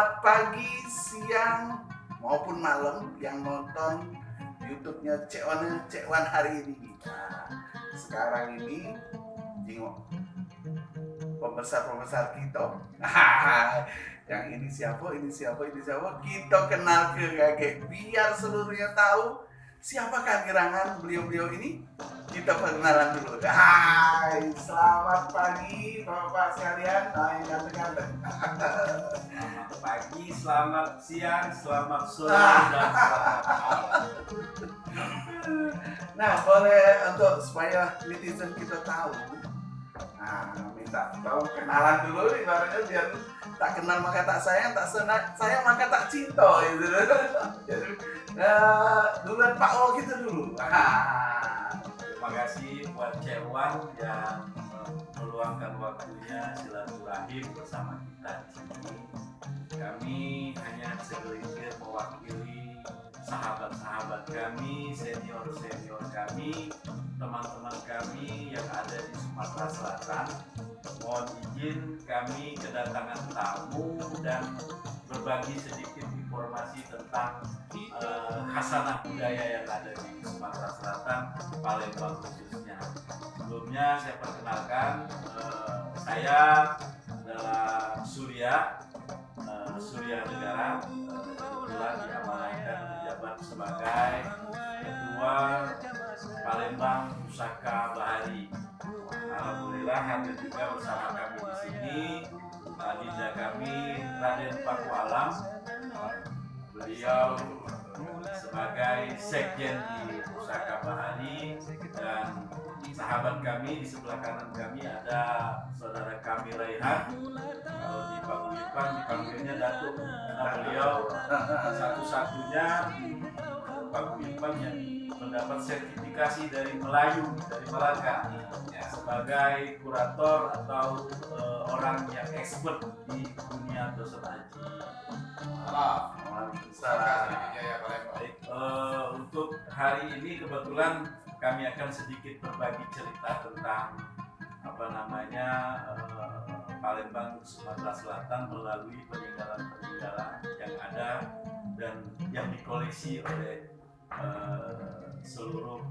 Selamat pagi, siang, maupun malam yang nonton YouTube-nya Cek Wan hari ini. Nah, sekarang ini jengok pembesar kita. Yang ini siapa, ini siapa, ini siapa. Kita kenal ke kakek biar seluruhnya tahu siapakah gerangan beliau-beliau ini. Kita perkenalan dulu. Hai, selamat pagi Bapak sekalian. Nah, yang ganteng-ganteng. Selamat pagi, selamat siang, selamat sore, dan selamat malam. Nah, boleh untuk supaya netizen kita tahu. Nah, minta tahu kenalan dulu ibaratnya biar tak kenal maka tak sayang, tak sayang maka tak cinta gitu. Jadi, duluan Pak O gitu dulu. Terima kasih buat Cek Wan yang meluangkan waktunya silaturahim bersama kita di sini. Kami hanya segelintir mewakili sahabat-sahabat kami, senior-senior kami, teman-teman kami yang ada di Sumatera Selatan. Mohon izin kami kedatangan tamu dan berbagi sedikit informasi tentang khasanah budaya yang ada di Sumatera Selatan, Palembang khususnya. Sebelumnya saya perkenalkan, saya adalah Surya Negara, kebetulan diamanahkan menjabat sebagai Ketua Palembang Pusaka Bahari. Alhamdulillah hadir juga bersama kami di sini adinda kami Raden Paku Alam. Beliau sebagai sekjen di Pusaka Bahari, dan sahabat kami di sebelah kanan kami ada saudara kami Raihan. Kalau di Paguyuban dipanggilnya Datuk karena beliau satu-satunya Paguyuban yang mendapat sertifikasi dari Melayu, dari Melaka, ya, sebagai kurator atau orang yang expert di dunia dosen haji. Baik, untuk hari ini kebetulan kami akan sedikit berbagi cerita tentang Palembang Sumatera Selatan melalui peninggalan-peninggalan yang ada dan yang dikoleksi oleh seluruh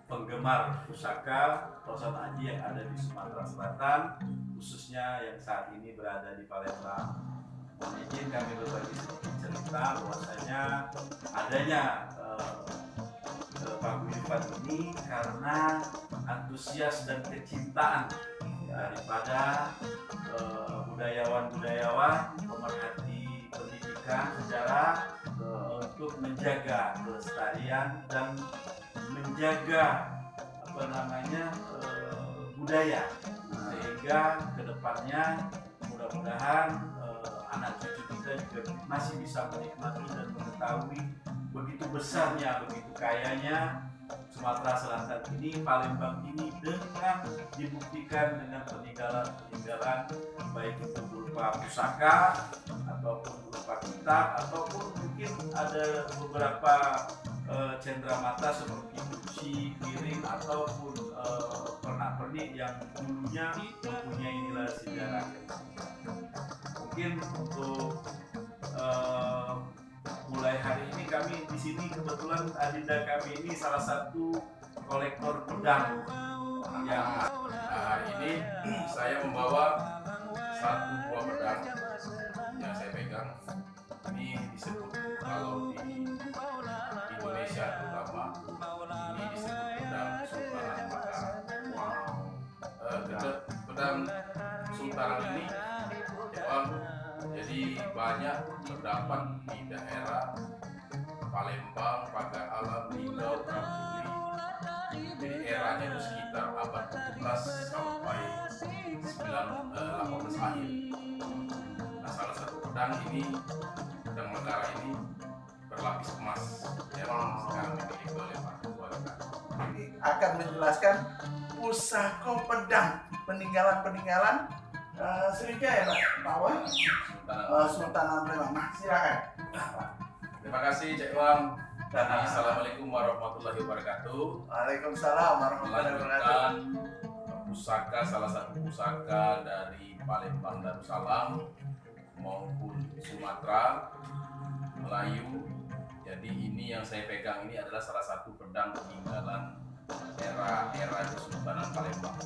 penggemar pusaka dosen haji yang ada di Sumatera Selatan, khususnya yang saat ini berada di Palembang. Mohon izin kami berbagi sedikit cerita bahwasanya adanya paguyuban ini karena antusias dan kecintaan daripada budayawan-budayawan pemerhati pendidikan sejarah untuk menjaga kelestarian dan menjaga budaya, sehingga kedepannya mudah-mudahan anak cucu kita juga masih bisa menikmati dan mengetahui begitu besarnya, begitu kayanya Sumatera Selatan ini, Palembang ini, dengan dibuktikan dengan peninggalan-peninggalan baik itu berupa pusaka ataupun berupa kitab ataupun mungkin ada beberapa cenderamata seperti kunci, piring ataupun pernak-pernik yang dulunya mempunyai nilai sejarah. Mungkin untuk mulai hari ini kami di sini kebetulan adinda kami ini salah satu kolektor pedang yang hari ini saya membawa satu buah pedang yang saya pegang. Ini disebut, kalau di Indonesia terutama, ini disebut pedang Sultanan Mataram. Pedang Sultanan ini jadi banyak terdapat di daerah Palembang, Pagar Alam, Linggau, Prabudi. Jadi eranya itu sekitar abad 17 sampai 18 akhir. Nah, salah satu pedang Negara ini berlapis emas yang sekarang dimiliki oleh Pak Ketua. Ini akan menjelaskan pusaka pedang peninggalan Sriwijaya ya Pak Wan? Sultanan Palembang. Nah, silakan. Terima kasih Cek Wan. Assalamualaikum warahmatullahi wabarakatuh. Waalaikumsalam warahmatullahi wabarakatuh. Pusaka, salah satu pusaka dari Palembang Darussalam, maupun Sumatera, Melayu. Jadi ini yang saya pegang ini adalah salah satu pedang peninggalan era Kesultanan Palembang.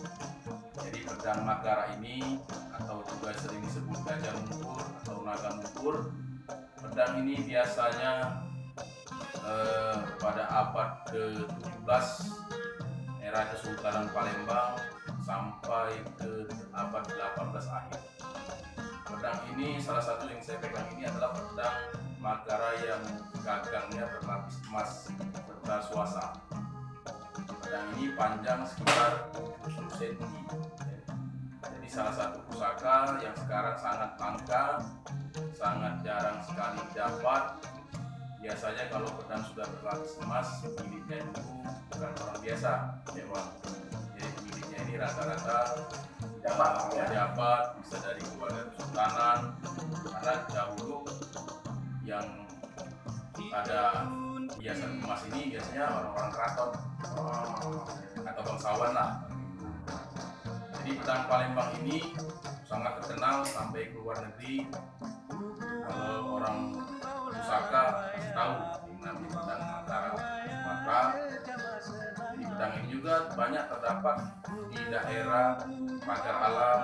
Jadi pedang Magara ini atau juga sering disebut gajah mungkur atau naga mungkur, pedang ini biasanya pada abad ke-17 era Kesultanan Palembang sampai ke abad 18 akhir. Pedang ini salah satu yang saya pegang ini adalah pedang Magara yang gagangnya berlapis emas serta swasa. Pedang ini panjang sekitar 70 cm. Jadi salah satu pusaka yang sekarang sangat langka, sangat jarang sekali dapat. Biasanya kalau pedang sudah berlapis emas, pemiliknya itu bukan orang biasa, ya Bang. Jadi pemiliknya ini rata-rata pejabat, bisa dari keluarga kesultanan, karena dahulu yang ada hiasan emas ini biasanya orang-orang keraton atau bangsawan lah. Jadi pedang Palembang ini sangat terkenal sampai ke luar negeri. Kalau orang pusaka pasti tahu namanya pedang Magara Sumatera. Jadi pedang ini juga banyak terdapat di daerah Pagar Alam,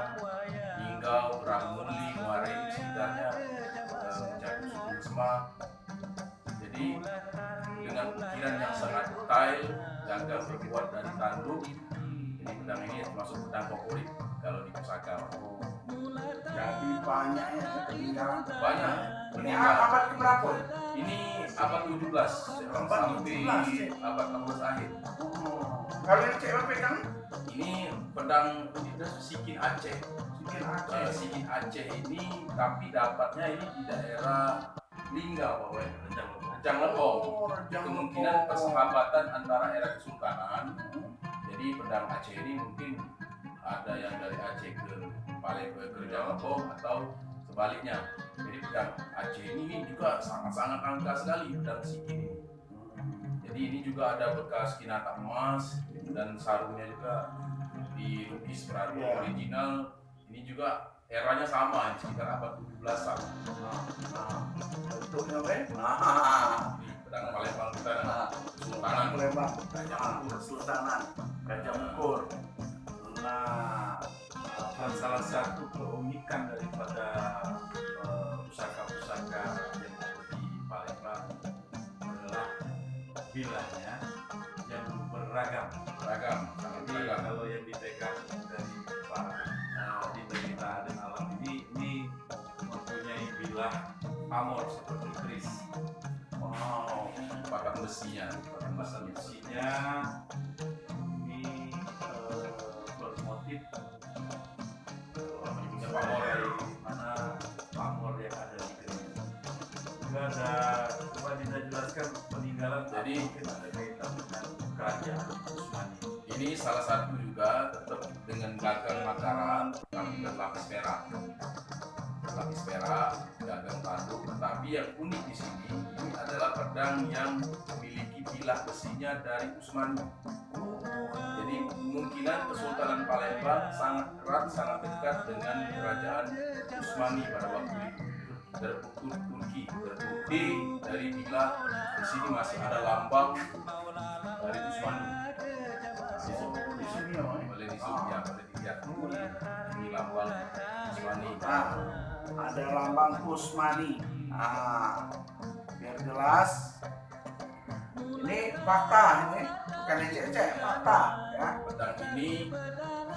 Linggau, Ramuli, Muarem, sekitarnya, mencakup suku Semar. Jadi dengan ukiran yang sangat detail, gagang terbuat dari tanduk. Jadi pedang ini termasuk pedang favorit kalau di pusaka. Jadi banyaknya peninggalan. Banyak Ini peninggalan. abad keberapa? Ini abad 17 Abad sampai 17, abad 16 akhir. Kalau yang cewek pegang Ini pedang itu Sikin Aceh. Sikin Aceh. Sikin Aceh ini tapi dapatnya ini di daerah Linggau, Rejang Lebong. Kemungkinan persahabatan antara era kesultanan. Jadi pedang Aceh ini mungkin ada yang dari Aceh ke Palembang ke Rejang Lebong atau sebaliknya. Jadi pedang Aceh ini juga sangat-sangat angka sekali pedang Sikin ini. Jadi ini juga ada bekas kinata emas dan sarungnya juga dilukis sarung original. Ini juga eranya sama sekitar abad 17-an. Bentuknya apa? Di pedang Palembang kita Kesultanan Palembang. Gajah Mungkur. Kesultanan Gajah Mungkur. Nah, Salah satu keunikan daripada pusaka-pusaka yang ada di Palembang adalah bilahnya yang beragam. Beragam, sangat Jadi beragam. kalau yang dipegang dari Pak Dinda dan Alam ini mempunyai bilah pamor seperti keris. Wow, batang besinya. Pasal besinya ini bermotif Menyebutnya pamor. dari mana pamor yang ada di keris. Juga ada, coba Dinda jelaskan peninggalan. Jadi, mungkin ada kaitan dengan kerajaan Utsmani. Ini salah satu juga tetap dengan gagang Mataram tapi berlapis perak. Berlapis perak, gagang tanduk. Tetapi yang unik di sini ini adalah pedang yang memiliki bilah besinya dari Utsmani. Jadi kemungkinan Kesultanan Palembang sangat erat, sangat dekat dengan kerajaan Utsmani pada waktu itu. Terbukti dari bilah di sini masih ada lambang dari Utsmani. di sini ya, Bang. Boleh dilihat ini lambang Utsmani. Nah, ada lambang Utsmani. Nah, biar jelas. Ini fakta ini, bukan ecek-ecek, fakta ya. Pedang ini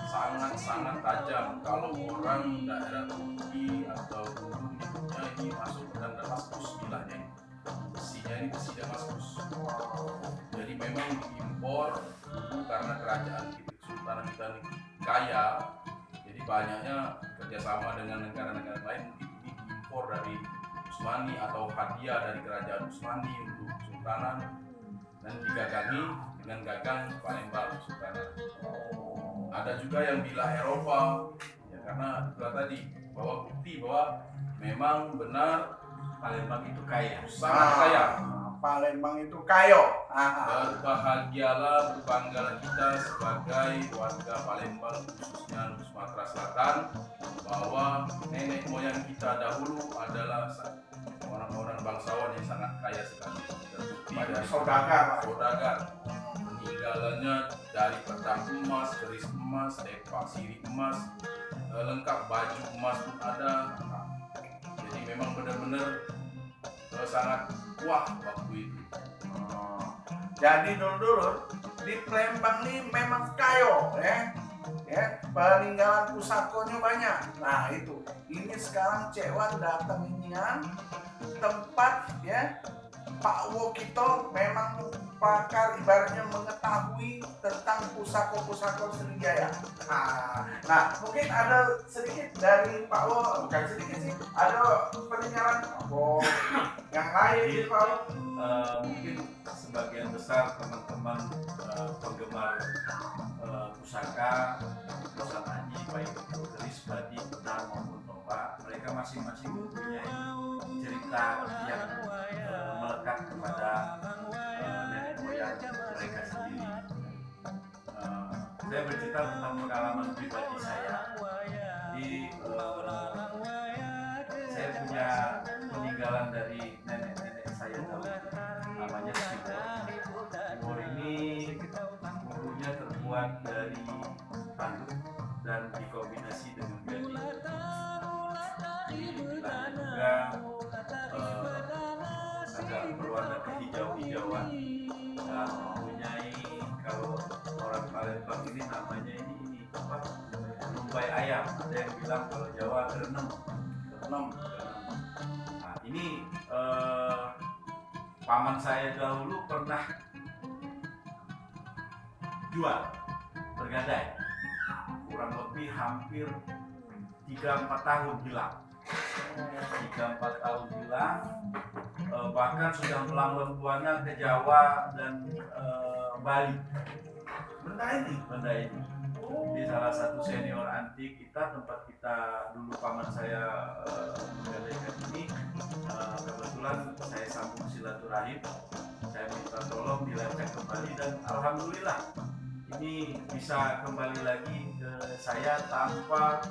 sangat-sangat tajam. Kalau orang daerah Turki atau gunung nyebutnya ini masuk pedang Damaskus bilahnya. Besinya ini besi Damaskus. Jadi memang diimpor dulu karena kerajaan kita Kesultanan kita ini kaya. Jadi banyaknya kerjasama dengan negara-negara lain mungkin ini diimpor dari Utsmani atau hadiah dari kerajaan Utsmani untuk Kesultanan dan digagangi dengan gagang Palembang Kesultanan. Ada juga yang bilah Eropa ya, karena itulah tadi bahwa bukti bahwa memang benar Palembang itu kaya. sangat kaya. Palembang itu kayo. Berbahagialah, berbanggalah kita sebagai warga Palembang, khususnya Sumatera Selatan, bahwa nenek moyang kita dahulu adalah orang-orang bangsawan yang sangat kaya sekali. Pada saudagar. Peninggalannya dari pedang emas, keris emas, tepak sirih emas, lengkap baju emas pun ada. Jadi memang benar-benar sangat wah waktu itu. Jadi dulu di Palembang ini memang kayo, ya peninggalan pusakonya banyak. Nah itu, ini sekarang Cekwan datang ini kan tempat ya Pak Wo kita memang pakar, ibaratnya mengetahui tentang pusako-pusako Sriwijaya. Nah, mungkin ada sedikit dari Pak Wo, bukan sedikit sih, ada peninggalan Pak Wo yang lain gitu Pak Wo. Mungkin sebagian besar teman-teman penggemar pusaka haji, baik itu keris, batik, pedang maupun tombak, mereka masing-masing mempunyai cerita yang melekat kepada nenek moyang mereka sendiri. Saya bercerita tentang pengalaman pribadi saya. Saya punya peninggalan dari nenek-nenek saya dahulu, namanya Sibor. Sibor ini bumbunya terbuat dari tanduk dan dikombinasi dengan gading. Bilangnya juga agak berwarna kehijau-hijauan dan mempunyai, kalau orang Palembang ini namanya ini apa? Lumbai ayam. Ada yang bilang kalau Jawa gerenem. Nah ini paman saya dahulu pernah jual, bergadai, kurang lebih hampir 3-4 tahun hilang. 3-4 tahun hilang, bahkan sudah melambang buana ke Jawa dan Bali. Benda ini di salah satu senior antik kita, tempat kita dulu paman saya menggadaikan ini, kebetulan saya sambung silaturahim, saya minta tolong dilecek kembali dan alhamdulillah ini bisa kembali lagi ke saya tanpa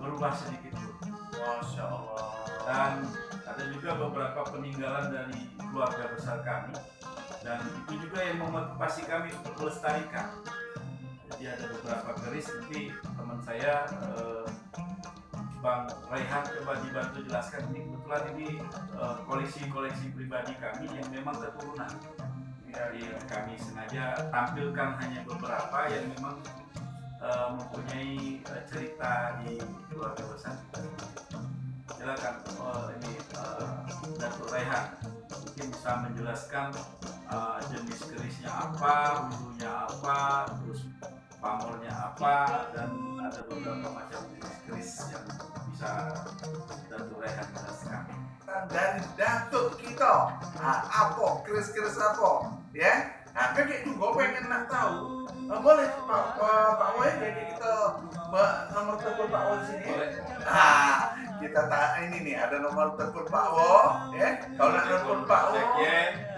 berubah sedikit pun. Masya Allah. Dan ada juga beberapa peninggalan dari keluarga besar kami, dan itu juga yang memotivasi kami untuk melestarikan. Jadi ada beberapa keris, nanti teman saya Bang Raihan coba dibantu jelaskan. Ini kebetulan ini koleksi pribadi kami yang memang keturunan. Jadi kami sengaja tampilkan hanya beberapa yang memang mempunyai cerita di keluarga besar kita. Silakan ini Datuk Raihan mungkin bisa menjelaskan jenis kerisnya apa, hulunya apa, terus pamornya apa, dan ada beberapa macam jenis keris yang bisa Datuk Raihan jelaskan. Dari Datuk kita, apa keris-keris apa, ya? Nah, kakek juga pengen nak tahu. Boleh Pak Woy, jadi kita nomor telepon Pak Woy di sini. Kita ini nih ada nomor telepon Pak Woy, ya. Kalau nak telepon Pak Woy,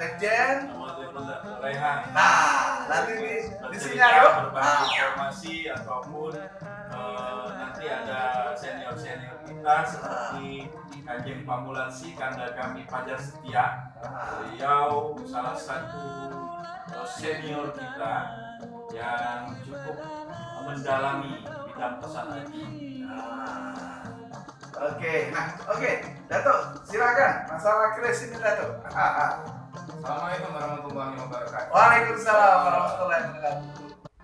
Sekjen, nomor telepon Datuk Raihan. Nah, nanti di sini ada berbagi informasi ataupun nanti ada senior kita seperti Kanjeng Pamulansi, kanda kami Fajar Setia. Beliau salah satu senior kita yang cukup mendalami bidang pesan haji. Oke, Datuk, silakan masalah keris ini Datuk. Assalamualaikum warahmatullahi wabarakatuh. Waalaikumsalam warahmatullahi wabarakatuh.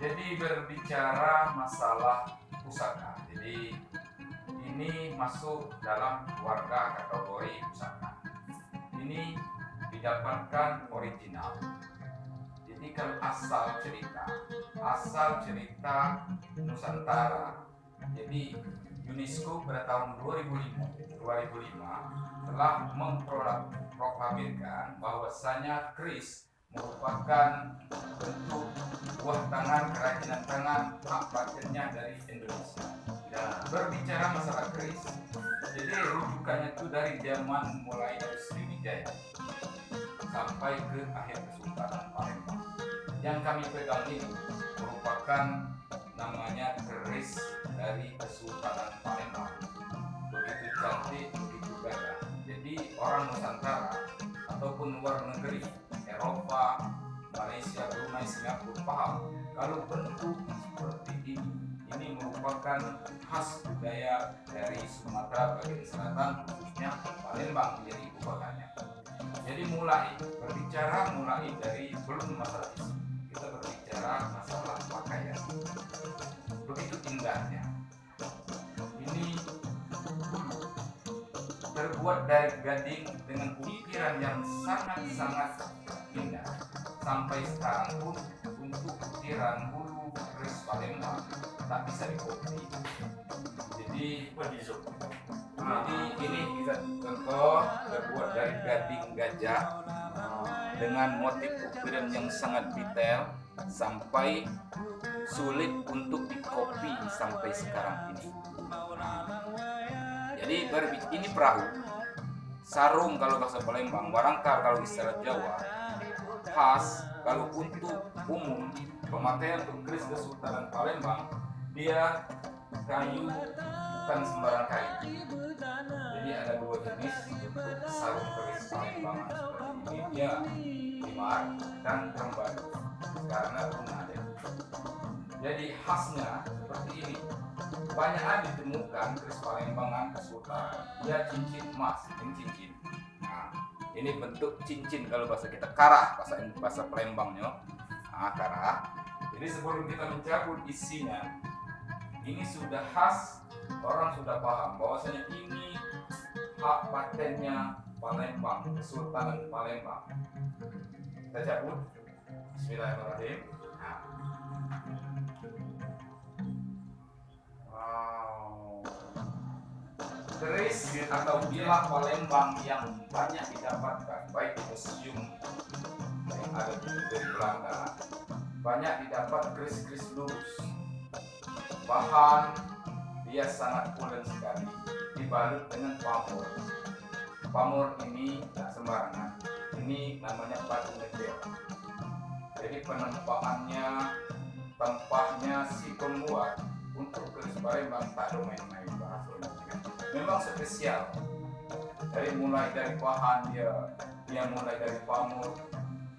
Jadi berbicara masalah pusaka, jadi ini masuk dalam warga kategori pusaka. Ini didapatkan original. Jadi kalau asal cerita Nusantara. Jadi UNESCO pada tahun 2005 telah memproklamirkan bahwasanya keris merupakan bentuk buah tangan, kerajinan tangan, hak patentnya dari Indonesia. Dan berbicara masalah keris, jadi rujukannya itu dari zaman mulai dari Sriwijaya sampai ke akhir Kesultanan Palembang. Yang kami pegang ini merupakan namanya keris dari Kesultanan Palembang. Begitu cantik, begitu gagah. Jadi orang Nusantara ataupun luar negeri, Eropa, Malaysia, Brunei, Singapura paham kalau bentuk seperti ini merupakan khas budaya dari Sumatera bagian selatan, khususnya Palembang menjadi ibu kotanya. Jadi mulai dari belum masalah isi, kita berbicara masalah pakaian. Begitu indahnya. Ini terbuat dari gading dengan ukiran yang sangat-sangat indah. Sampai sekarang pun untuk ukiran bulu keris Palembang tak bisa dikopi. Jadi ini kita contoh terbuat dari gading gajah dengan motif ukiran yang sangat detail sampai sulit untuk dikopi sampai sekarang ini. Jadi ini perahu, sarung kalau bahasa Palembang, warangkar kalau istilah Jawa, khas kalau untuk umum pemakaian untuk keris Kesultanan Palembang dia kayu bukan sembarang kayu. Jadi ada dua jenis untuk sarung keris Palembang seperti ini, dia limar dan rembadu karena bunga ada. Jadi khasnya seperti ini. Banyak ditemukan keris Palembangan Kesultanan, dia cincin emas, ini cincin. Nah, ini bentuk cincin kalau bahasa kita karah, bahasa Palembangnya, karah. Jadi sebelum kita mencabut isinya, ini sudah khas, orang sudah paham bahwasanya ini hak patennya Palembang, Kesultanan Palembang. Kita cabut. Bismillahirrahmanirrahim. Nah. Wow. Keris atau bilah Palembang yang banyak didapatkan baik di museum yang ada di Belanda, banyak didapat keris-keris lurus. Bahan dia sangat pulen sekali, dibalut dengan pamor. Pamor ini tak sembarangan. Ini namanya batu ngedel. Jadi penempakannya, tempahnya si pembuat untuk keris Palembang tak main-main bahasanya. Memang spesial. Mulai dari bahan dia mulai dari pamor.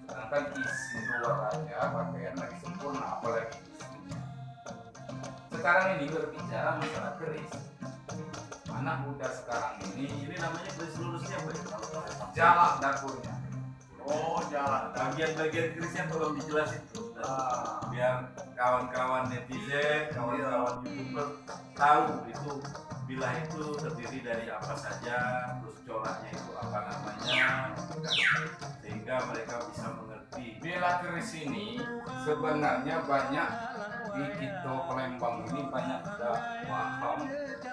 Sedangkan isi luar aja pakaian lagi sempurna, apalagi isinya. Sekarang ini berbicara masalah keris. Anak muda sekarang ini namanya keris lurusnya apa ya? jalak dapurnya. Oh, jalan. Bagian-bagian kerisnya tolong dijelasin tuh. Biar kawan-kawan netizen, kawan-kawan YouTuber tahu itu bilah itu terdiri dari apa saja, terus coraknya itu apa namanya, sehingga mereka bisa mengerti. Bilah keris ini sebenarnya banyak di Kito Palembang ini banyak tidak paham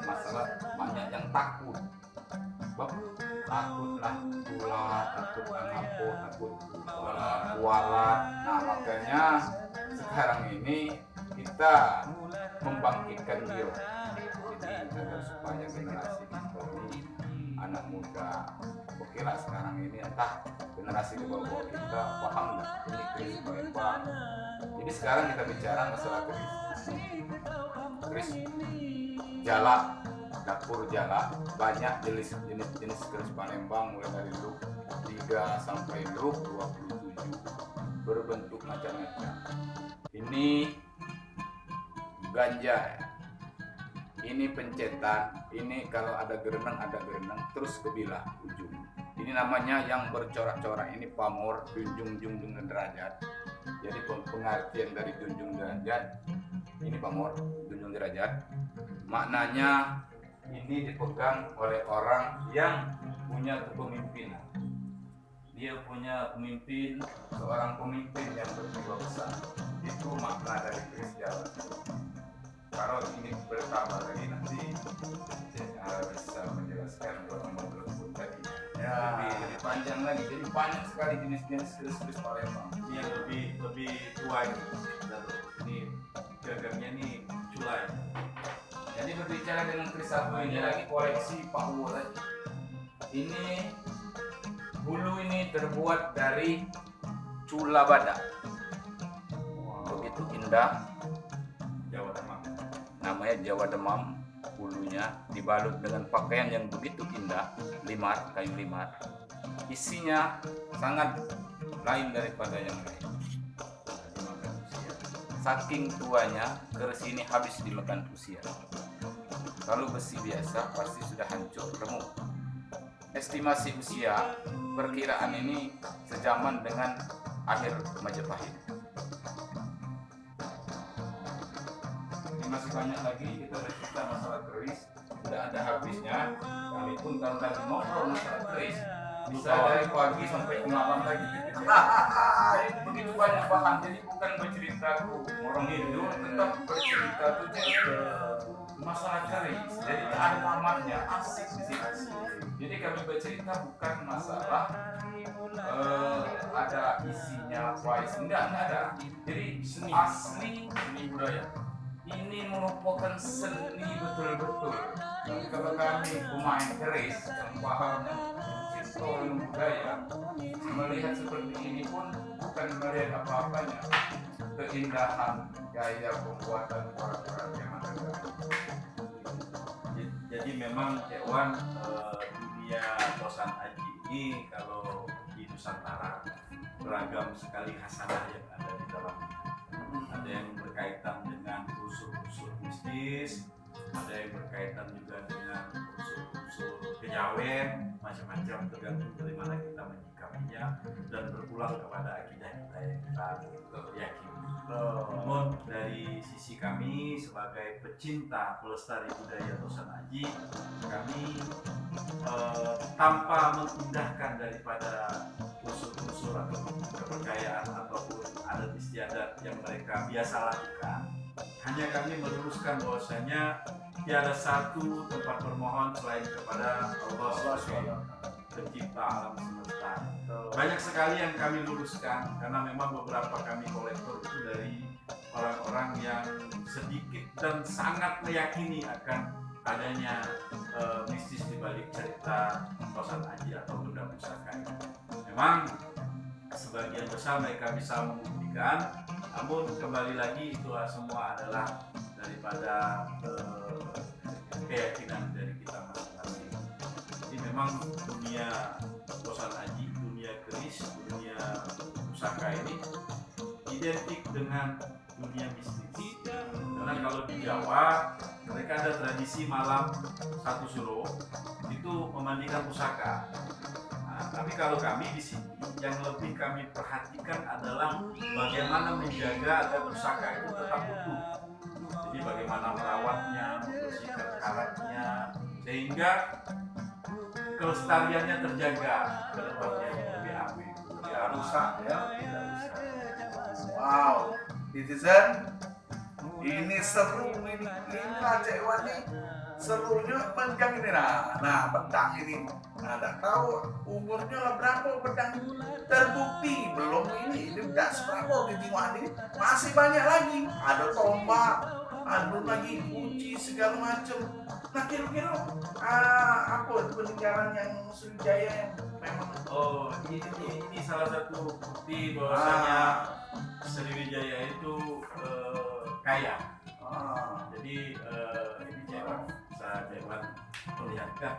masalah, banyak yang takut. Takutlah ular, takut ngapot, takut kualat. Nah makanya sekarang ini kita membangkitkan dia. Jadi agar supaya generasi kita ini anak muda, oke lah sekarang ini entah generasi ke bawah kita paham nggak ini keris Palembang. Jadi sekarang kita bicara masalah keris jalak, dapur jalak, banyak jenis keris Palembang mulai dari look 3 sampai look 27 berbentuk macam-macam. Ini ganja, ini pencetan, ini kalau ada gerenang terus ke bilah ujung. Ini namanya yang bercorak-corak, ini pamor, junjung derajat. Jadi pengertian dari junjung derajat, ini pamor, junjung derajat. Maknanya ini dipegang oleh orang yang punya kepemimpinan. Dia punya pemimpin, seorang pemimpin yang berjiwa besar. Itu makna dari keris jalak. Kalau ini bertambah lagi nanti saya bisa menjelaskan nomor tersebut tadi. Lebih panjang lagi. Jadi banyak sekali jenis-jenis keris Palembang. Ini yang lebih tua ini. Ini gagangnya nih culai. Jadi berbicara dengan keris satu ini lagi koleksi Pak Uwo lagi. Ini Hulu ini terbuat dari cula badak. Begitu indah, Jawa Tengah. namanya Jawa Demam. Hulunya dibalut dengan pakaian yang begitu indah, limar, kayu limar. Isinya sangat lain daripada yang lain. Saking tuanya, keris ini habis dimakan usia. Kalau besi biasa pasti sudah hancur, remuk. Estimasi usia perkiraan ini sejaman dengan akhir Majapahit. Ini masih banyak lagi kita bercerita masalah keris, tidak ada habisnya. Kami pun kalau lagi ngobrol masalah keris bisa dari pagi sampai ke malam lagi. Jadi begitu banyak bahan, jadi bukan berceritaku orang Hindu, tetap bercerita itu masalah keris. Jadi tak ada tamatnya, asik di sini. Jadi kami bercerita bukan masalah ada isinya wise, enggak ada. Jadi Seni. asli Seni budaya. ini merupakan seni betul-betul. Kalau kami pemain keris yang paham cinta ilmu budaya, melihat seperti ini pun bukan melihat apa-apanya, keindahan gaya pembuatan para yang ada. Jadi memang Ewan, dunia Tosan Aji ini kalau di Nusantara beragam sekali khasanah yang ada di dalamnya. Ada yang berkaitan dengan unsur-unsur mistis, ada yang berkaitan juga dengan unsur-unsur kejawen, macam-macam tergantung dari mana kita menyikapinya dan berpulang kepada akidah kita yang kita yakini. Namun dari sisi kami sebagai pecinta pelestari budaya Tosan Aji, kami tanpa mengindahkan daripada unsur-unsur atau kepercayaan ataupun adat istiadat yang mereka biasa lakukan, hanya kami meluruskan bahwasanya tiada satu tempat bermohon selain kepada Allah sebagai pencipta alam semesta. Banyak sekali yang kami luruskan karena memang beberapa kami kolektor itu dari orang-orang yang sedikit dan sangat meyakini akan adanya mistis di balik cerita Tosan Aji atau benda pusaka ini. Memang sebagian besar mereka bisa membuktikan, namun kembali lagi itu semua adalah daripada keyakinan dari kita masing-masing. Jadi memang dunia Tosan Aji, dunia keris, dunia pusaka ini identik dengan dunia mistis. Karena kalau di Jawa mereka ada tradisi malam satu suro itu memandikan pusaka. Nah, tapi kalau kami di sini yang lebih kami perhatikan adalah bagaimana menjaga agar pusaka itu tetap utuh. Jadi bagaimana merawatnya, membersihkan karatnya, sehingga kelestariannya terjaga ke depannya lebih apik, lebih rusak ya, tidak rusak. Wow, netizen, ini seru ini Cak Iwan nih serunya panjang ini nah pedang ini, nah nggak tahu umurnya lah berapa pedang terbukti belum ini udah seberapa di Timuan ini masih banyak lagi, ada tombak, ada lagi kunci segala macam. Nah kira-kira apa peninggalan yang Sriwijaya yang memang Ini salah satu bukti bahwasanya Sriwijaya itu kaya. Jadi ini Cewan bisa Cewan perlihatkan.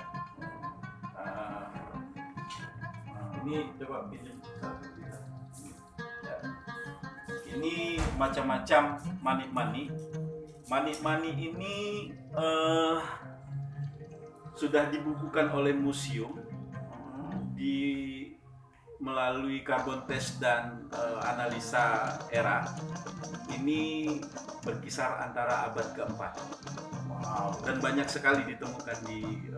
Ini coba pinjam satu kita. Ya. Ini macam-macam manik-manik. Manik-manik ini sudah dibukukan oleh museum melalui carbon test dan analisa era. Ini berkisar antara abad keempat. Wow. Dan banyak sekali ditemukan di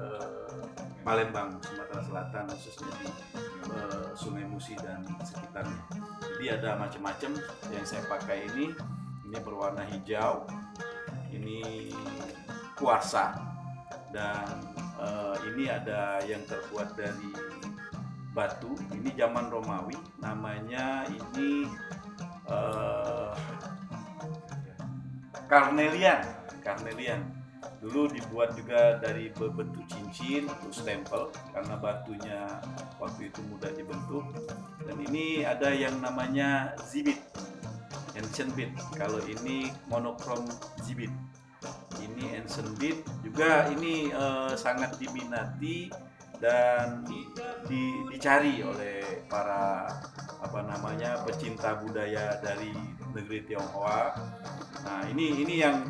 Palembang, Sumatera Selatan, khususnya di Sungai Musi dan sekitarnya. Jadi ada macam-macam. Yang saya pakai ini berwarna hijau, ini kuarsa, dan ini ada yang terbuat dari batu. Ini zaman Romawi, namanya ini karnelian. Dulu dibuat juga dari berbentuk cincin untuk stempel karena batunya waktu itu mudah dibentuk. Dan ini ada yang namanya Zibit, ancient bead. Kalau ini monochrome Zibit. Ini ancient bead juga, ini sangat diminati dan dicari oleh para pecinta budaya dari negeri Tionghoa. Nah, ini yang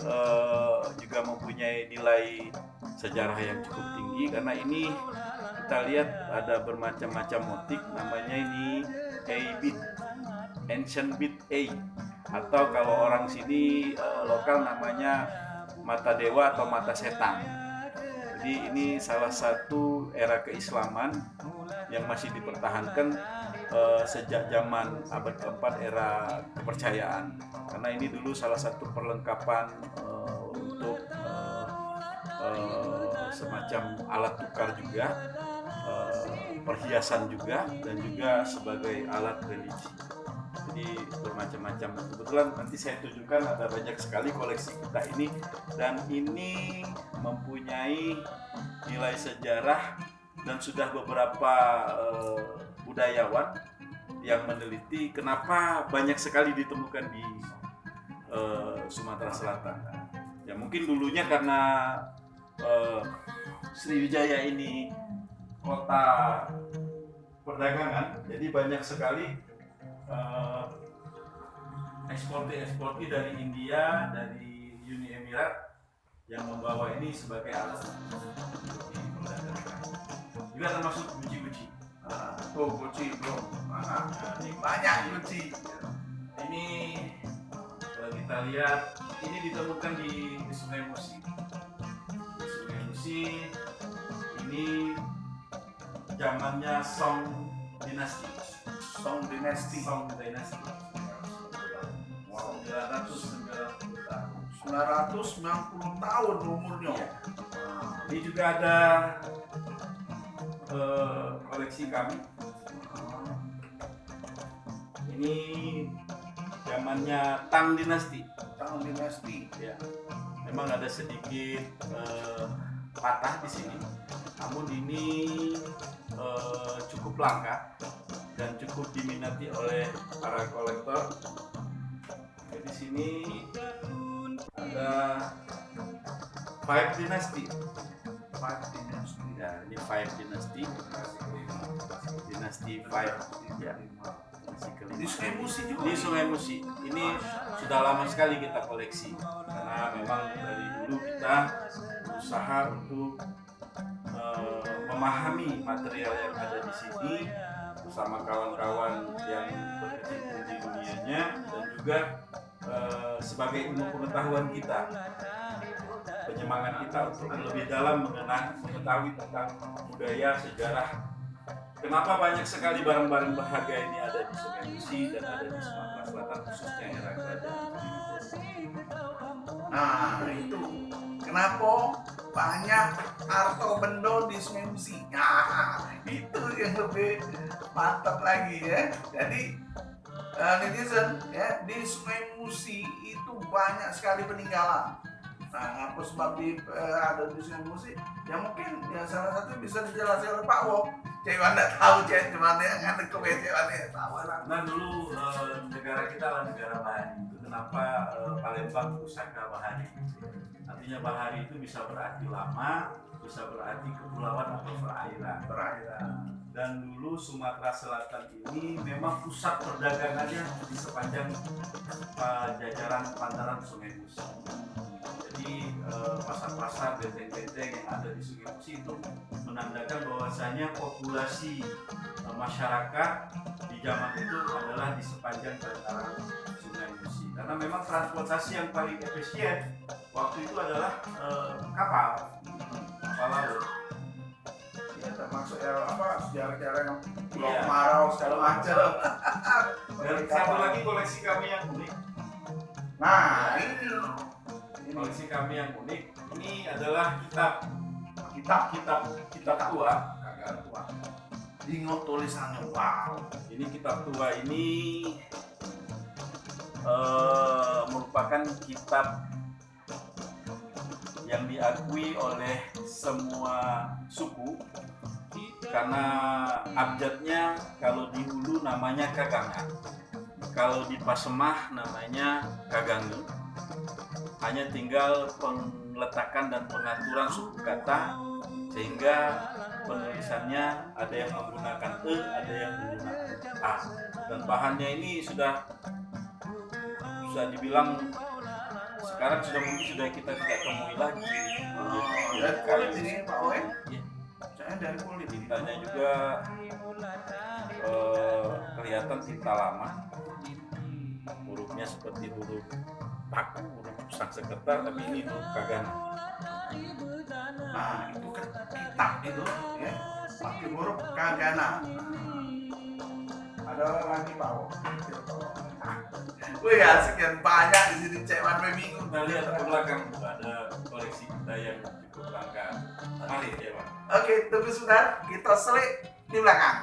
juga mempunyai nilai sejarah yang cukup tinggi karena ini kita lihat ada bermacam-macam motif, namanya ini A bead, ancient bead A, atau kalau orang sini lokal namanya mata dewa atau mata setan. Jadi ini salah satu era keislaman yang masih dipertahankan sejak zaman abad keempat, era kepercayaan. Karena ini dulu salah satu perlengkapan untuk semacam alat tukar juga, perhiasan juga, dan juga sebagai alat religi. Jadi bermacam-macam. Kebetulan nanti saya tunjukkan ada banyak sekali koleksi kita ini, dan ini mempunyai nilai sejarah dan sudah beberapa budayawan yang meneliti kenapa banyak sekali ditemukan di Sumatera Selatan. Ya mungkin dulunya karena Sriwijaya ini kota perdagangan, jadi banyak sekali eksportir dari India, dari Uni Emirat yang membawa ini sebagai alat diperdagangkan. Juga termasuk guci-guci. Tuh guci bro, ini banyak guci. Ini kalau kita lihat, ini ditemukan di Sungai Musi. Di Sungai Musi ini zamannya Song Dynasty. Song Dynasty. Wow, 990 tahun. 990 tahun umurnya. Iya. Ini juga ada koleksi kami. Ini zamannya Tang Dynasty. Tang Dynasty. Ya. Memang ada sedikit patah di sini. Namun ini cukup langka dan cukup diminati oleh para kolektor. Di sini ada Five Dynasty. Ya, ini Five Dynasty. Dinasti Five. Ya. Di Sungai Musi juga. Di Sungai Musi. Ini sudah lama sekali kita koleksi karena memang dari dulu kita berusaha untuk memahami material yang ada di sini bersama kawan-kawan yang berkecimpung di dunianya, dan juga sebagai ilmu pengetahuan kita, penyemangat kita untuk lebih dalam mengetahui tentang budaya, sejarah. Kenapa banyak sekali barang-barang berharga ini ada di Sungai Musi dan ada di Sumatera Selatan, khususnya era kerajaan. Nah itu kenapa banyak harta benda di Sungai Musi. Nah itu yang lebih mantap lagi ya. Jadi netizen ya, di Sungai Musi itu banyak sekali peninggalan. Nah apa sebab ada di Sungai Musi? Ya mungkin ya salah satu bisa dijelaskan oleh Pak Wo. Cek mana tahu cek mana yang ada ke WC mana tahu lah. Nah dulu negara kita adalah negara bahari. Itu kenapa Palembang pusaka bahari. Artinya bahari itu bisa berarti lama, bisa berarti kepulauan atau perairan. Dan dulu Sumatera Selatan ini memang pusat perdagangannya di sepanjang jajaran pantaran Sungai Musi. Jadi pasar-pasar, benteng-benteng yang ada di Sungai Musi itu menandakan bahwasanya populasi masyarakat di zaman itu adalah di sepanjang bantaran Sungai Musi. Karena memang transportasi yang paling efisien waktu itu adalah kapal laut. Ya termasuk sejarah-sejarah yang Pulau Iya. Kemarau segala macam. Dan satu lagi koleksi kami yang unik. Nah ini Koleksi kami yang unik ini adalah kitab tua. agak tua. Ingat tulisannya, wow. Ini kitab tua ini merupakan kitab yang diakui oleh semua suku karena abjadnya kalau di Hulu namanya Kaganga, kalau di Pasemah namanya Kagange. Hanya tinggal pengletakan dan pengaturan suku kata sehingga penulisannya ada yang menggunakan e, ada yang menggunakan a. Dan bahannya ini sudah dibilang sekarang mungkin sudah kita tidak temui lagi. Dari kulit ini Pak Oe? Iya. Saya dari kulit ini. Tintanya juga kelihatan tinta lama. Hurufnya seperti huruf paku, huruf Sanskerta, tapi ini huruf Kagana. Nah, itu kan kitab itu ya. Pakai huruf Kagana. Ada orang lagi Pak Oe. Wih, sekian banyak di sini cewan bingung. Kita lihat ke belakang, ada koleksi kita yang cukup langka. Mari ya Pak. Oke, tunggu sebentar, kita selik di belakang.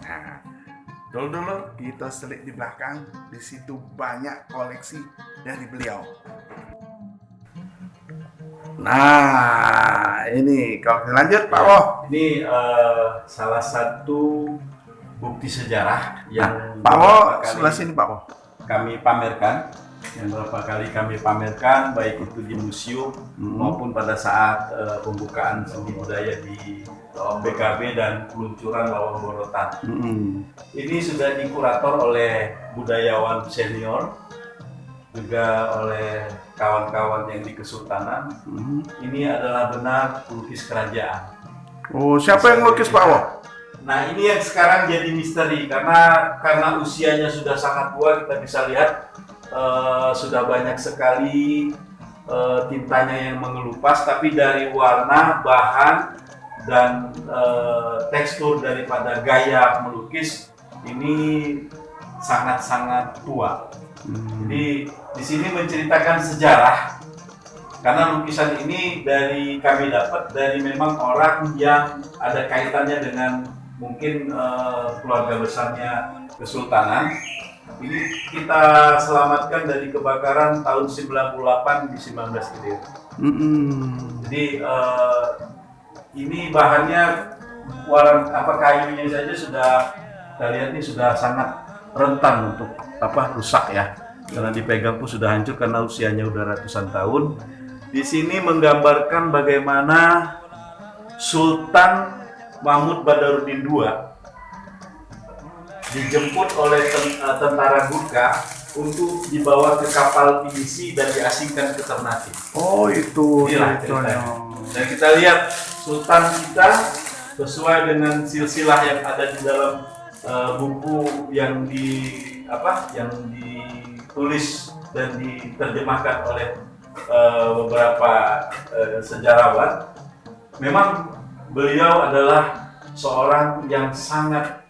Nah, dulu kita selik di belakang. Di situ banyak koleksi dari beliau. Nah, ini kalau kita lanjut Pak Woh. Ini salah satu bukti sejarah yang Pak Woh beberapa kali sebelah sini Pak Woh. kami pamerkan, yang beberapa kali kami pamerkan baik itu di museum maupun pada saat pembukaan seni budaya di BKB dan peluncuran Lawang Borotan. Ini sudah dikurator oleh budayawan senior, juga oleh kawan-kawan yang di Kesultanan. Ini adalah benar pelukis kerajaan. Oh, siapa yang melukis Pak Woh? Nah, ini yang sekarang jadi misteri karena usianya sudah sangat tua. Kita bisa lihat sudah banyak sekali tintanya yang mengelupas, tapi dari warna, bahan, dan tekstur daripada gaya melukis ini sangat-sangat tua. Jadi di sini menceritakan sejarah karena lukisan ini kami dapat dari memang orang yang ada kaitannya dengan mungkin keluarga besarnya Kesultanan. Ini kita selamatkan dari kebakaran tahun 98 di 19 Kediri. Jadi ini bahannya kayunya saja sudah kita lihat ini sudah sangat rentan untuk rusak ya, karena dipegang pun sudah hancur karena usianya udah ratusan tahun. Di sini menggambarkan bagaimana Sultan Mahmud Badarudin II dijemput oleh tentara Gurkha untuk dibawa ke kapal pinisi dan diasingkan ke Ternate. Oh, itu. Inilah ceritanya. Dan kita lihat Sultan kita sesuai dengan silsilah yang ada di dalam buku yang ditulis dan diterjemahkan oleh beberapa sejarawan. Memang beliau adalah seorang yang sangat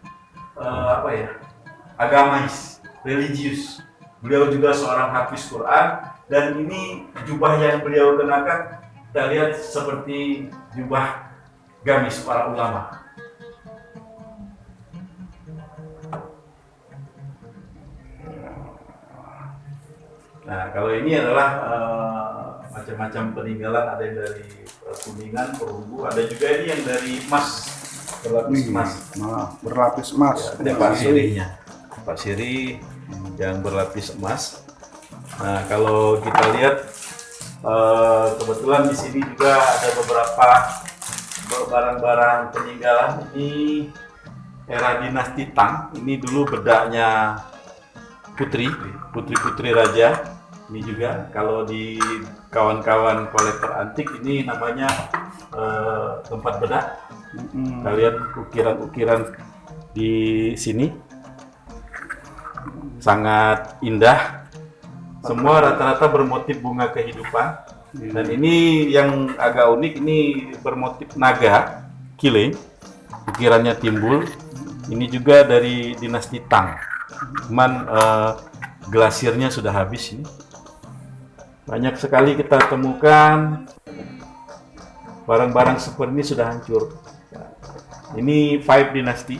agamais, religius. Beliau juga seorang hafiz Quran, dan ini jubah yang beliau kenakan kita lihat seperti jubah gamis para ulama. Nah, kalau ini adalah macam-macam peninggalan, ada yang dari Kuningan, Perunggu, ada juga ini yang dari emas, berlapis emas. Berlapis emas. Ada Pak Sirinya, Pak Siri yang berlapis emas. Nah, kalau kita lihat kebetulan di sini juga ada beberapa barang-barang peninggalan. Ini era dinasti Tang. Ini dulu bedaknya putri raja. Ini juga kalau di kawan-kawan kolektor antik ini namanya tempat bedak. Kita lihat ukiran-ukiran di sini sangat indah. Semua rata-rata bermotif bunga kehidupan. Dan ini yang agak unik, ini bermotif naga, kileng. Ukirannya timbul. Ini juga dari dinasti Tang. Cuman glasirnya sudah habis ini. Banyak sekali kita temukan barang-barang seperti ini sudah hancur. Ini Five Dynasty.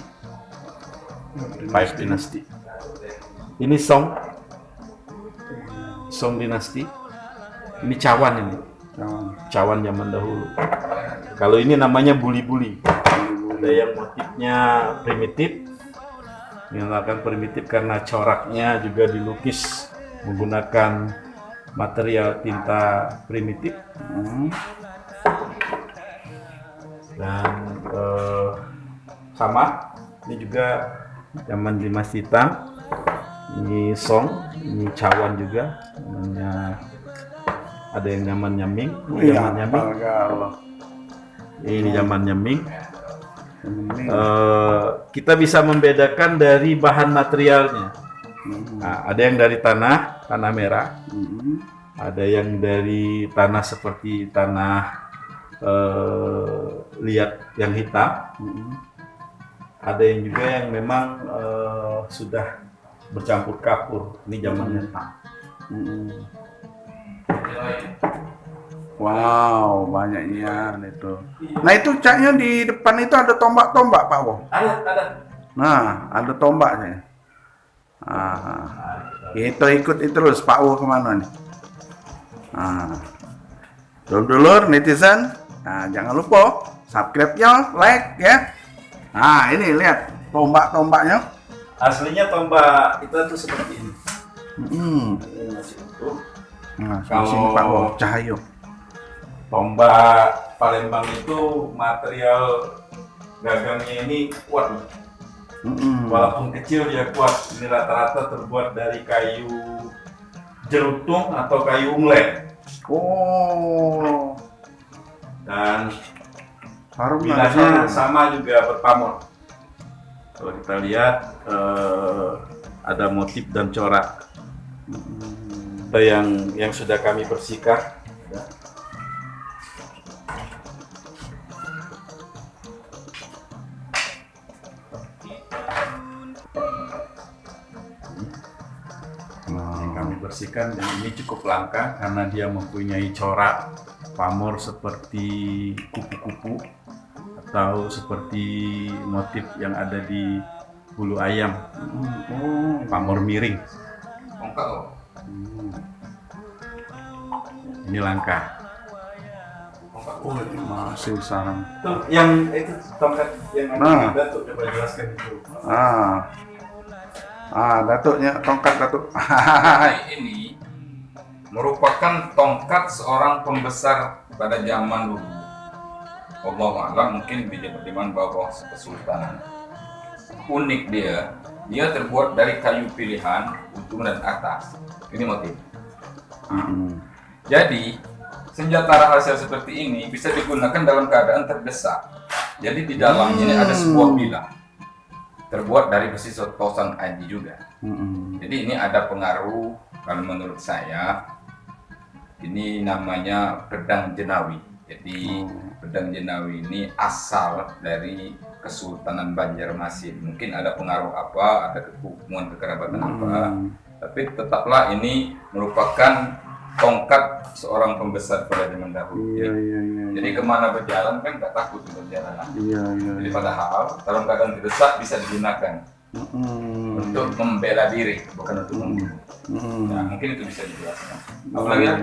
Ini Song. Song dinasti. Ini cawan ini. Cawan zaman dahulu. Kalau ini namanya buli-buli. Ada yang motifnya primitif. Dinamakan primitif karena coraknya juga dilukis menggunakan material tinta primitif. Dan sama, ini juga zaman dinasti Tang. Ini Song, ini cawan juga. Namanya ada yang zamannya Ming, zamannya Ming. Ini zamannya Ming. Kita bisa membedakan dari bahan materialnya. Nah, ada yang dari tanah merah, ada yang dari tanah seperti tanah liat yang hitam, ada yang juga yang memang sudah bercampur kapur. Ini zamannya Tang. Wow, banyaknya itu. Nah itu caknya di depan itu ada tombak-tombak Pak Wo. Ada. Nah, ada tombaknya. Kita ikuti terus Pak Wo kemana nih? Dulur netizen, jangan lupa subscribe-nya, like ya. Nah ini lihat tombak-tombaknya. Aslinya tombak itu tuh seperti ini. Ini masih utuh. Nah, sini Pak Wo, Cahyo. Tombak Palembang itu material gagangnya ini kuat. Walaupun kecil dia kuat. Ini rata-rata terbuat dari kayu jerutung atau kayu unglen. Oh. Dan Harum bilanya sama juga berpamor. Kalau kita lihat ada motif dan corak. Ada yang sudah kami bersihkan. Yang kami bersihkan, dan ini cukup langka karena dia mempunyai corak pamor seperti kupu-kupu atau seperti motif yang ada di bulu ayam, pamor miring. Ini langka. Oh, ini masih sarang. Tuh, yang itu tongkat yang ada di Datuk, coba jelaskan itu. Datuknya tongkat Datuk. Ini merupakan tongkat seorang pembesar pada zaman dulu. Wallahu a'lam, mungkin di zaman bawah kesultanan. Unik dia terbuat dari kayu pilihan ujung dan atas. Ini motif. Jadi senjata rahasia seperti ini bisa digunakan dalam keadaan terdesak. Jadi di dalamnya ini ada sebuah bilah terbuat dari besi tosan aji juga. Jadi ini ada pengaruh, kalau menurut saya ini namanya pedang Jenawi. Jadi pedang Jenawi ini asal dari Kesultanan Banjarmasin. Mungkin ada pengaruh apa, ada hubungan kekerabatan apa, tapi tetaplah ini merupakan tongkat seorang pembesar pada zaman dahulu. Jadi kemana berjalan kan nggak takut berjalan. Jadi padahal dalam keadaan terdesak bisa digunakan untuk membela diri, bukan untuk membunuh. Nah, mungkin itu bisa dijelaskan. Apalagi ya?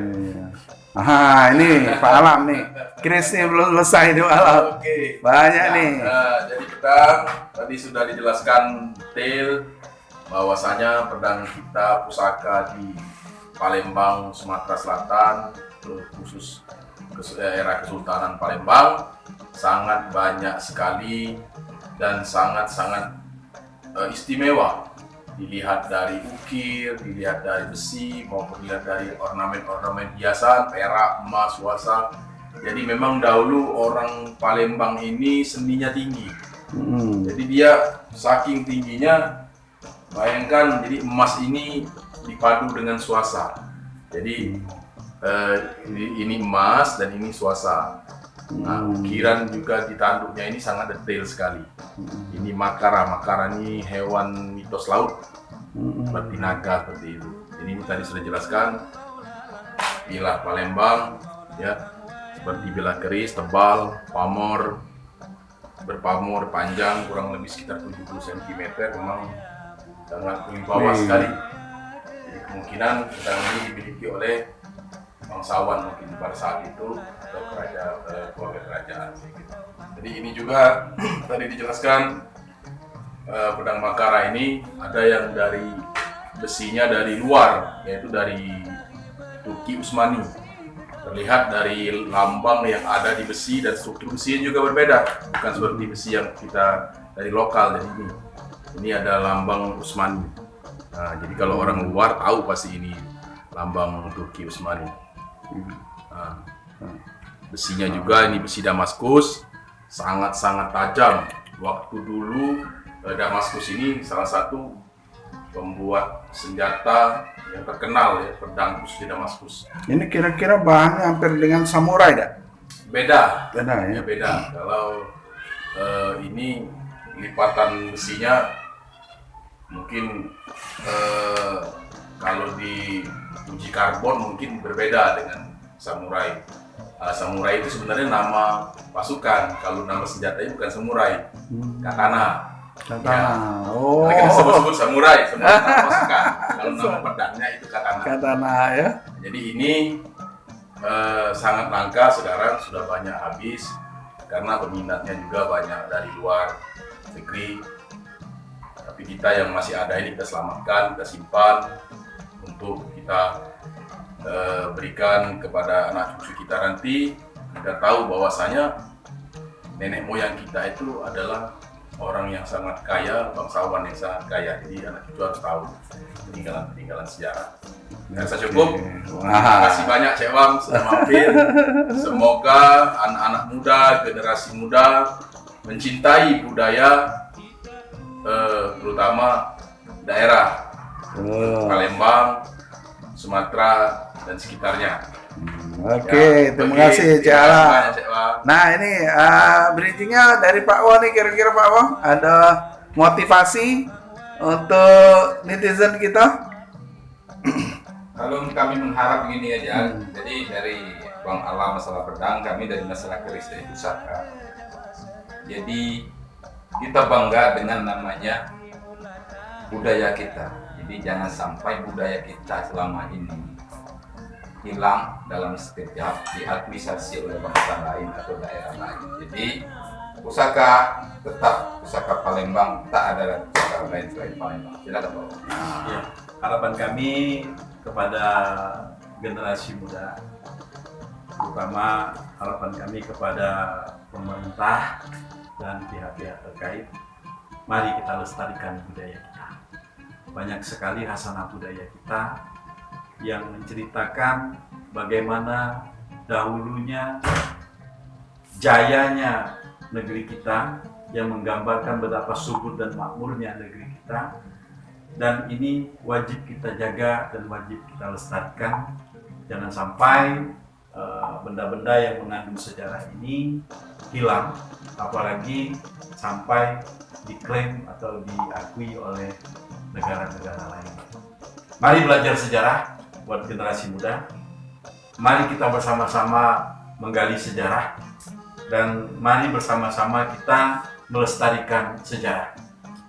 Ini Pak Alam nih. Chris nih belum selesai nih Pak Alam. Banyak nih. Jadi kita tadi sudah dijelaskan detail bahwasanya pedang kita pusaka di Palembang, Sumatera Selatan, khusus era Kesultanan Palembang, sangat banyak sekali dan sangat-sangat istimewa. Dilihat dari ukir, dilihat dari besi, maupun dilihat dari ornamen-ornamen hiasan, perak, emas, wasa. Jadi memang dahulu orang Palembang ini seninya tinggi. Jadi dia saking tingginya, bayangkan jadi emas ini dipadu dengan suasa. Jadi ini emas dan ini suasa. Nah, ukiran juga di tanduknya ini sangat detail sekali. Ini makara ini hewan mitos laut, seperti naga seperti itu. Jadi ini tadi sudah jelaskan bilah Palembang, ya, seperti bilah keris, tebal, pamor, berpamor panjang kurang lebih sekitar 70 cm, memang sangat berwibawa sekali. kemungkinan pedang ini dimiliki oleh bangsawan mungkin pada saat itu atau keluarga kerajaan. Jadi ini juga tadi dijelaskan pedang Makara ini ada yang dari besinya dari luar, yaitu dari Turki Utsmani. Terlihat dari lambang yang ada di besi dan struktur besinya juga berbeda, bukan seperti besi yang kita dari lokal. Jadi ini ada lambang Utsmani. Nah, jadi kalau orang luar tahu pasti ini lambang Turki Utsmani. Nah, besinya juga ini besi Damaskus, sangat-sangat tajam. Waktu dulu Damaskus ini salah satu pembuat senjata yang terkenal ya, pedang khusus di Damaskus. Ini kira-kira bahannya hampir dengan samurai, dak? Beda. Beda ya? Ya beda. Kalau ini lipatan besinya mungkin kalau di uji karbon mungkin berbeda dengan samurai. Samurai itu sebenarnya nama pasukan. Kalau nama senjatanya bukan samurai, katana. Katana. Ya. Oh. Kita sebut-sebut samurai, semua nama pasukan. Kalau nama pedangnya itu katana. Katana ya. Jadi ini sangat langka sekarang, sudah banyak habis karena peminatnya juga banyak dari luar negeri. Tapi kita yang masih ada ini kita selamatkan, kita simpan untuk kita berikan kepada anak cucu kita nanti. Kita tahu bahwasanya nenek moyang kita itu adalah orang yang sangat kaya, bangsawan yang sangat kaya. Jadi anak cucu harus tahu peninggalan sejarah. Saya cukup. Terima kasih banyak Cek Wang sudah mampir. Semoga anak-anak muda, generasi muda mencintai budaya, terutama daerah Palembang, Sumatera dan sekitarnya. Oke, terima kasih Cik Alam. Nah ini bridgingnya dari Pak Wo nih, kira-kira Pak Wo ada motivasi untuk netizen kita? Kalau kami mengharap begini aja, jadi dari Bang Alam masalah pedang, kami dari masalah keris dari pusaka. Jadi kita bangga dengan namanya budaya kita. Jadi jangan sampai budaya kita selama ini hilang dalam sekejap diadministrasi oleh bangsa lain atau daerah lain. Jadi pusaka tetap pusaka Palembang, tak ada pusaka lain selain Palembang. Silakan Pak. Ya, harapan kami kepada generasi muda, terutama harapan kami kepada pemerintah dan pihak-pihak terkait, mari kita lestarikan budaya kita. Banyak sekali hasanah budaya kita yang menceritakan bagaimana dahulunya jayanya negeri kita, yang menggambarkan betapa subur dan makmurnya negeri kita, dan ini wajib kita jaga dan wajib kita lestarikan. Jangan sampai benda-benda yang mengandung sejarah ini hilang, apalagi sampai diklaim atau diakui oleh negara-negara lain. Mari belajar sejarah buat generasi muda. Mari kita bersama-sama menggali sejarah, dan mari bersama-sama kita melestarikan sejarah.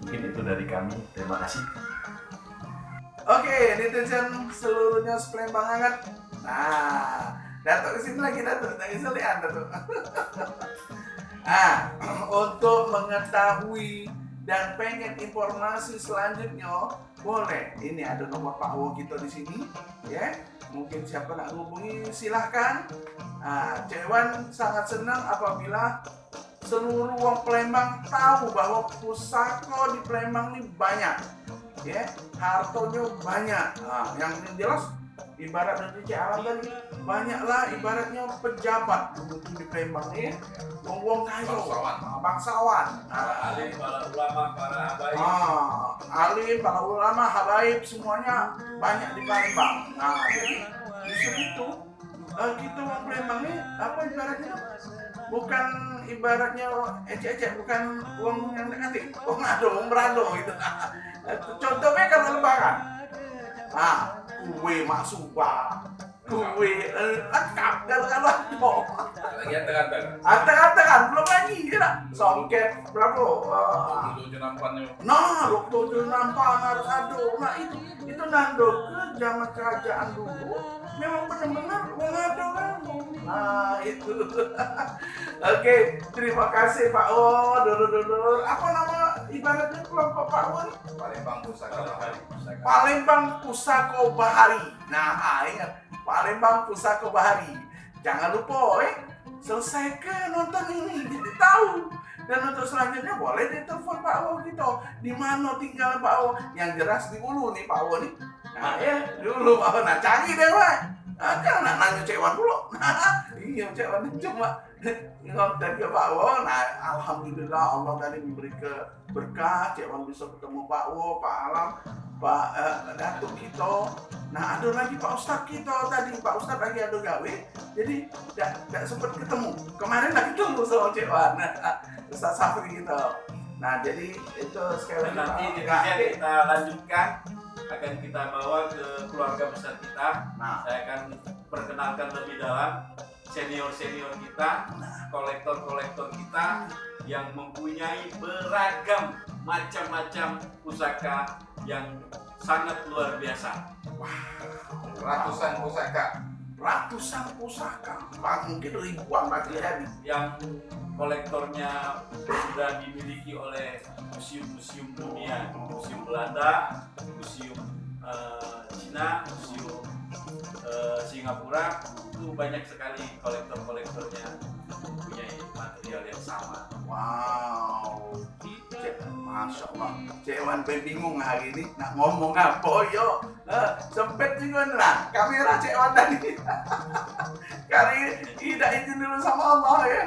Mungkin itu dari kami. Terima kasih. Oke, netizen seluruhnya Palembang hangat. Nah, Datuk kesini lagi, Datuk. Tak bisa lihat, Datuk. Untuk mengetahui dan pengen informasi selanjutnya, boleh. Ini ada nomor Pak Wo kita di sini, ya. Mungkin siapa nak hubungi silahkan. Cik Wan sangat senang apabila seluruh orang Palembang tahu bahwa pusaka di Palembang ini banyak, ya. Hartonya banyak. Yang jelas ibarat dari Cik Alam tadi, banyaklah ibaratnya pejabat dulu di Palembang ini, wong kaya, bangsawan, Alim, para ulama, para habaib. alim, para ulama, habaib, semuanya banyak di Palembang. Nah, jadi justru itu kita orang Palembang ini apa ibaratnya? Bukan ibaratnya ecek-ecek, bukan uang yang negatif, uang ado, uang berado gitu. Contohnya kalau lebaran, kue mak subah, Kue lengkap kalau Lagi anteng-anteng. Anteng-antengan belum lagi kira songket berapa? Dulu nampannya. Nah, waktu itu nampak harus aduh. Nah itu nando ke zaman kerajaan dulu memang benar-benar mengadu kamu. Nah itu. Oke, terima kasih Pak O. Dulu. Apa nama ibaratnya kelompok Pak O? Palembang Pusaka Bahari. Palembang Pusaka Bahari. Nah, ingat Palembang Pusaka Bahari. Jangan lupa, selesaikan nonton ini, jadi tahu. Dan untuk selanjutnya boleh ditelepon Pak O gitu. Di mana tinggal Pak O? Yang jelas di Ulu nih Pak O nih. Nah ya, dulu Pak O. Nah canggih deh Pak. Nah, kan nak nanya Cik Wan dulu. Nah, iya Cik Wan cuma ngonten ke Pak O. Nah, alhamdulillah Allah tadi memberi berkah. Cik Wan bisa ketemu Pak O, Pak Alam, Pak Datuk kita. Nah, ada lagi Pak Ustadz kita tadi. Pak Ustadz lagi ada gawe. Jadi tidak sempat ketemu. Kemarin lagi tunggu sama Cik Wan. Ustadz Safri kita. Nah, jadi itu sekali Dan nanti kita lanjutkan, akan kita bawa ke keluarga besar kita. Nah, Saya akan perkenalkan lebih dalam senior-senior kita, kolektor-kolektor kita yang mempunyai beragam macam-macam pusaka yang sangat luar biasa. Ratusan pusaka. ratusan pusaka, mungkin ribuan lagi jadi. Yang kolektornya sudah dimiliki oleh museum-museum dunia, museum Belanda, museum Cina, museum Singapura. Itu banyak sekali kolektor-kolektornya mempunyai material yang sama. Wow, Masya Allah. Cik Wan bingung hari ini nak ngomong apa yo. Sempit juga lah kamera Cik Wan tadi. Kali tidak izin dulu sama Allah ya.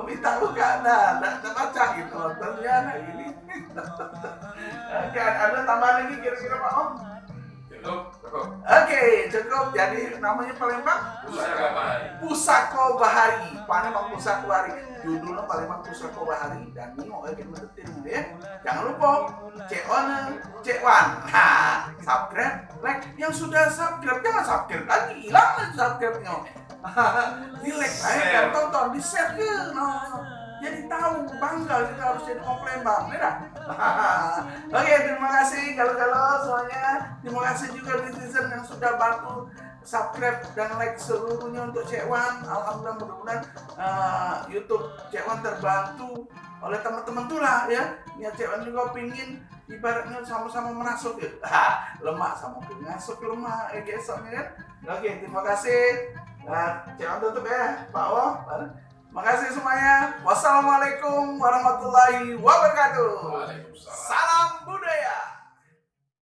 Minta buka nah, baca gitu. Ternyata ini. Oke, ada tambahan lagi kira-kira Pak Om? Cukup. Oke, cukup. Jadi namanya Palembang Pusaka Bahari. Pusaka Bahari. Palembang Pusaka Bahari. Judulnya Palembang Pusaka Bahari dan ini mau lagi mendetil ya. Jangan lupa Cik Wan. Nah, subscribe, like. Yang sudah subscribe jangan subscribe lagi, hilang subscribe-nya. Di like aja, tonton, di share ke. Jadi tahu bangga kita harus jadi orang Palembang, ya. Oke, terima kasih kalau semuanya. Terima kasih juga netizen yang sudah bantu subscribe dan like seluruhnya untuk Cik Wan. Alhamdulillah, mudah-mudahan YouTube Cik Wan terbantu oleh teman-teman tuh lah ya. Ya Cik Wan juga pingin ibaratnya sama-sama menasuk ya. Lemak sama pengasuh lemak gesoknya kan. Oke, terima kasih. Cik Wan tutup ya, Pak O. Terima kasih semuanya. Wassalamualaikum warahmatullahi wabarakatuh. Waalaikumsalam. Salam budaya.